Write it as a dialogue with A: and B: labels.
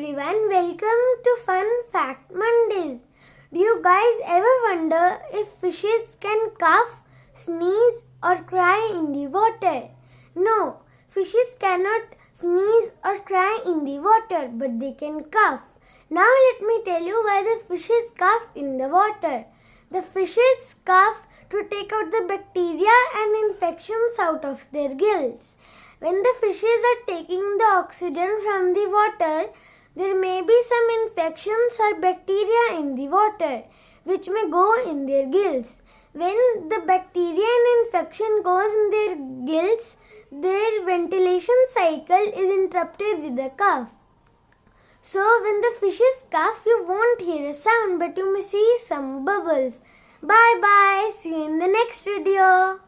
A: everyone, welcome to Fun Fact Mondays. Do you guys ever wonder if fishes can cough, sneeze or cry in the water? No, fishes cannot sneeze or cry in the water, but they can cough. Now let me tell you why the fishes cough in the water. The fishes cough to take out the bacteria and infections out of their gills. When the fishes are taking the oxygen from the water, there may be some infections or bacteria in the water which may go in their gills. When the bacteria and infection goes in their gills, their ventilation cycle is interrupted with a cough. So when the fishes cough, you won't hear a sound, but you may see some bubbles. Bye bye. See you in the next video.